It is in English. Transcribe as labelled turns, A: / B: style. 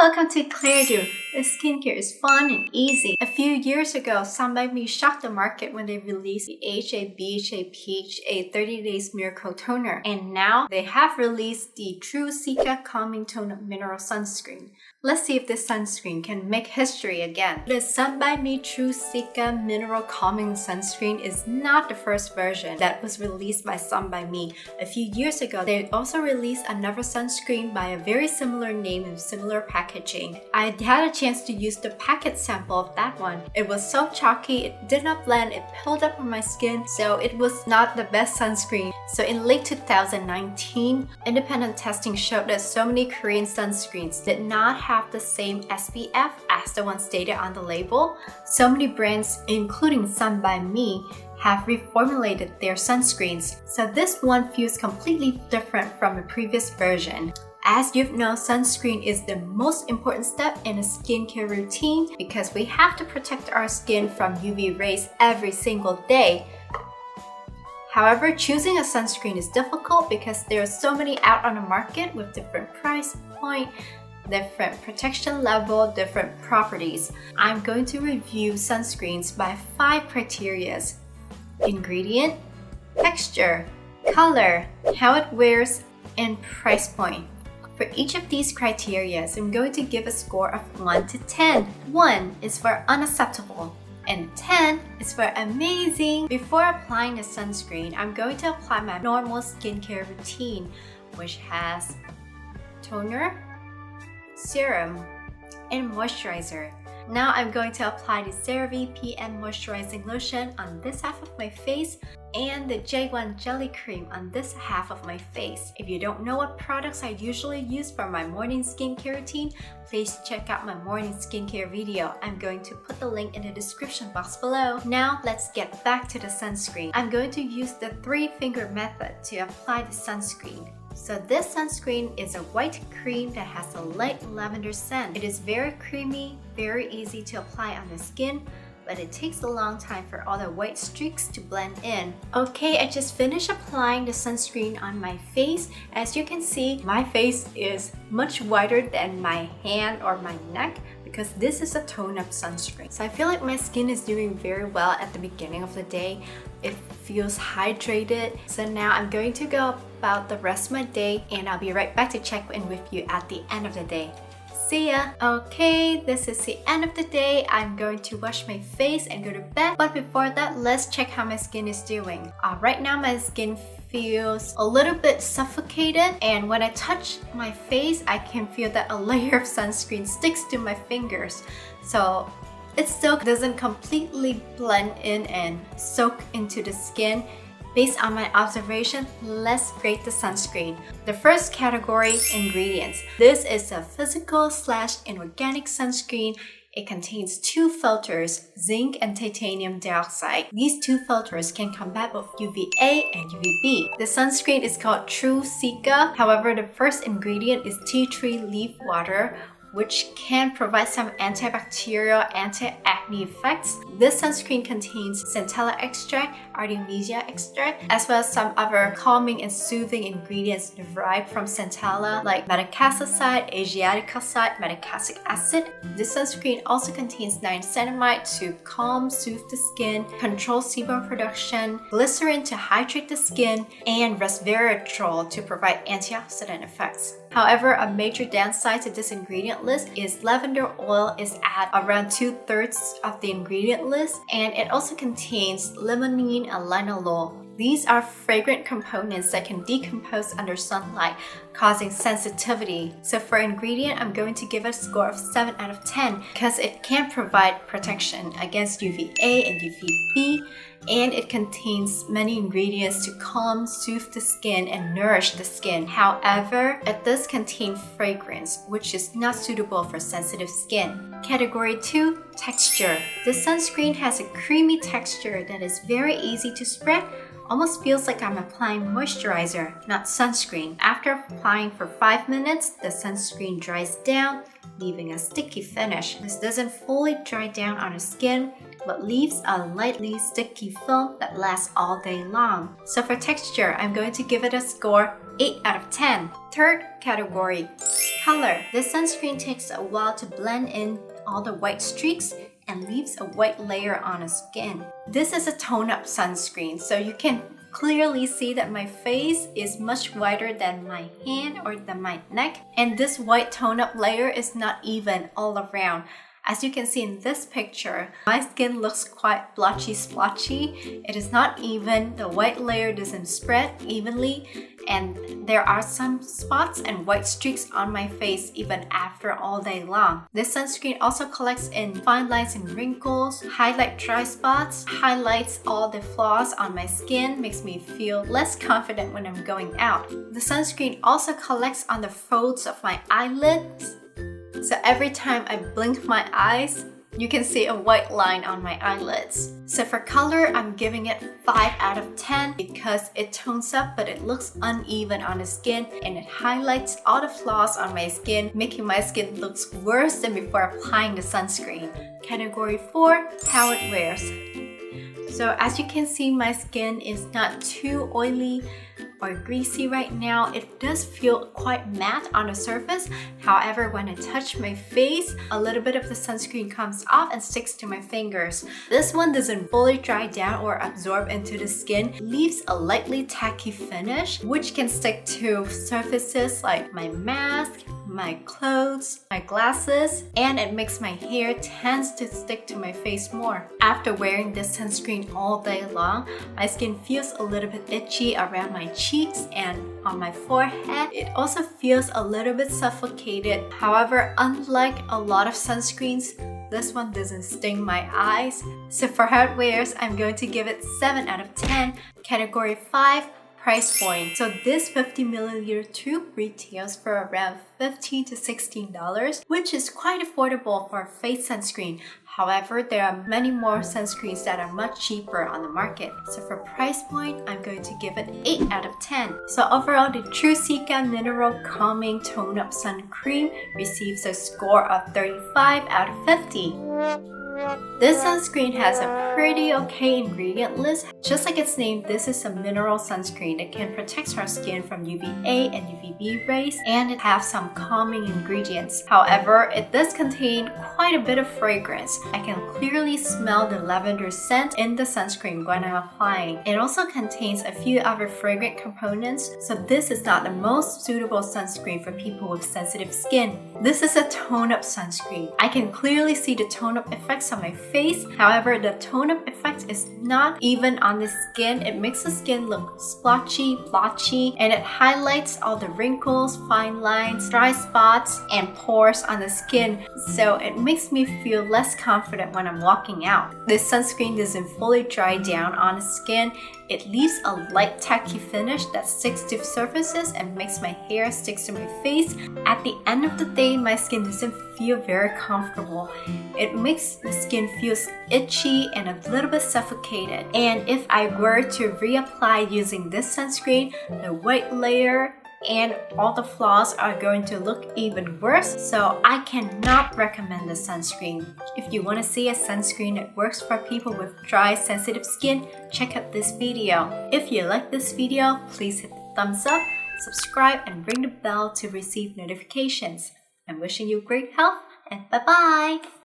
A: Welcome to Clairdo, where skincare is fun and easy. A few years ago, Sun By Me shocked the market when they released the AHA BHA PHA 30 Days Miracle Toner. And now they have released the Truecica Calming Tone Mineral Sunscreen. Let's see if this sunscreen can make history again. The Sun By Me Truecica Mineral Calming Sunscreen is not the first version that was released by Sun By Me. A few years ago, they also released another sunscreen by a very similar name and similar packaging. I had a chance to use the packet sample of that one. It was so chalky, it did not blend, it peeled up on my skin, so it was not the best sunscreen. So in late 2019, independent testing showed that so many Korean sunscreens did not have the same SPF as the one stated on the label. So many brands, including Sun By Me, have reformulated their sunscreens. So this one feels completely different from the previous version. As you've known, sunscreen is the most important step in a skincare routine because we have to protect our skin from UV rays every single day. However, choosing a sunscreen is difficult because there are so many out on the market with different price point, different protection level, different properties. I'm going to review sunscreens by 5 criteria: ingredient, texture, color, how it wears, and price point. For each of these criteria, I'm going to give a score of 1 to 10. 1 is for unacceptable, and 10 is for amazing. Before applying the sunscreen, I'm going to apply my normal skincare routine, which has toner, serum, and moisturizer. Now I'm going to apply the CeraVe PM Moisturizing Lotion on this half of my face and the J1 Jelly Cream on this half of my face. If you don't know what products I usually use for my morning skincare routine, please check out my morning skincare video. I'm going to put the link in the description box below. Now let's get back to the sunscreen. I'm going to use the 3-finger method to apply the sunscreen. So this sunscreen is a white cream that has a light lavender scent. It is very creamy, very easy to apply on the skin, but it takes a long time for all the white streaks to blend in. Okay, I just finished applying the sunscreen on my face. As you can see, my face is much whiter than my hand or my neck because this is a tone-up sunscreen. So I feel like my skin is doing very well at the beginning of the day. It feels hydrated. So now I'm going to go about the rest of my day and I'll be right back to check in with you at the end of the day. See ya! Okay, this is the end of the day. I'm going to wash my face and go to bed. But before that, let's check how my skin is doing. Right now, my skin feels a little bit suffocated, and when I touch my face, I can feel that a layer of sunscreen sticks to my fingers. So it still doesn't completely blend in and soak into the skin. Based on my observation, let's rate the sunscreen. The first category, ingredients. This is a physical/inorganic sunscreen. It contains 2 filters, zinc and titanium dioxide. These 2 filters can combat both UVA and UVB. The sunscreen is called Truecica. However, the first ingredient is tea tree leaf water, which can provide some antibacterial, anti-acne effects. This sunscreen contains centella extract, artemisia extract, as well as some other calming and soothing ingredients derived from centella like metacalcicide, asiaticoside, metacassic acid. This sunscreen also contains niacinamide to calm, soothe the skin, control sebum production, glycerin to hydrate the skin, and resveratrol to provide antioxidant effects. However, a major downside to this ingredient list is lavender oil is at around 2/3 of the ingredient list, and it also contains limonene and linalool. These are fragrant components that can decompose under sunlight, causing sensitivity. So for ingredient, I'm going to give it a score of 7 out of 10 because it can provide protection against UVA and UVB, and it contains many ingredients to calm, soothe the skin, and nourish the skin. However, it does contain fragrance, which is not suitable for sensitive skin. Category 2, texture. This sunscreen has a creamy texture that is very easy to spread. Almost feels like I'm applying moisturizer, not sunscreen. After applying for 5 minutes, the sunscreen dries down, leaving a sticky finish. This doesn't fully dry down on the skin, but leaves a lightly sticky film that lasts all day long. So for texture, I'm going to give it a score 8 out of 10. Third category, Color. This sunscreen takes a while to blend in all the white streaks and leaves a white layer on the skin. This is a tone-up sunscreen, so you can clearly see that my face is much whiter than my hand or than my neck, and this white tone-up layer is not even all around. As you can see in this picture, my skin looks quite blotchy splotchy. It is not even. The white layer doesn't spread evenly, and there are some spots and white streaks on my face even after all day long. This sunscreen also collects in fine lines and wrinkles, highlight dry spots, highlights all the flaws on my skin, makes me feel less confident when I'm going out. The sunscreen also collects on the folds of my eyelids. So every time I blink my eyes, you can see a white line on my eyelids. So for color, I'm giving it 5 out of 10 because it tones up but it looks uneven on the skin and it highlights all the flaws on my skin, making my skin look worse than before applying the sunscreen. Category 4, how it wears. So as you can see, my skin is not too oily or greasy right now. It does feel quite matte on the surface. However, when I touch my face, a little bit of the sunscreen comes off and sticks to my fingers. This one doesn't fully dry down or absorb into the skin. It leaves a lightly tacky finish, which can stick to surfaces like my mask, my clothes, my glasses, and it makes my hair tends to stick to my face more. After wearing this sunscreen all day long, my skin feels a little bit itchy around my cheeks and on my forehead. It also feels a little bit suffocated. However, unlike a lot of sunscreens, this one doesn't sting my eyes. So for how it wears, I'm going to give it 7 out of 10. Category 5, price point. So this 50 milliliter tube retails for around $15 to $16, which is quite affordable for a face sunscreen. However, there are many more sunscreens that are much cheaper on the market. So for price point, I'm going to give it 8 out of 10. So overall, the Truecica Mineral Calming Tone Up Sun Cream receives a score of 35 out of 50. This sunscreen has a pretty okay ingredient list. Just like its name, this is a mineral sunscreen that can protect our skin from UVA and UVB rays, and it has some calming ingredients. However, it does contain quite a bit of fragrance. I can clearly smell the lavender scent in the sunscreen when I'm applying. It also contains a few other fragrant components, so this is not the most suitable sunscreen for people with sensitive skin. This is a tone-up sunscreen. I can clearly see the tone-up effects on my face. However, the tone-up effect is not even on the skin. It makes the skin look splotchy, blotchy, and it highlights all the wrinkles, fine lines, dry spots, and pores on the skin. So it makes me feel less confident when I'm walking out. This sunscreen doesn't fully dry down on the skin. It leaves a light tacky finish that sticks to surfaces and makes my hair stick to my face. At the end of the day, my skin doesn't feel very comfortable. It makes the skin feel itchy and a little bit suffocated. And if I were to reapply using this sunscreen, the white layer and all the flaws are going to look even worse, so I cannot recommend the sunscreen. If you want to see a sunscreen that works for people with dry, sensitive skin, check out this video. If you like this video, please hit the thumbs up, subscribe, and ring the bell to receive notifications. I'm wishing you great health, and bye-bye!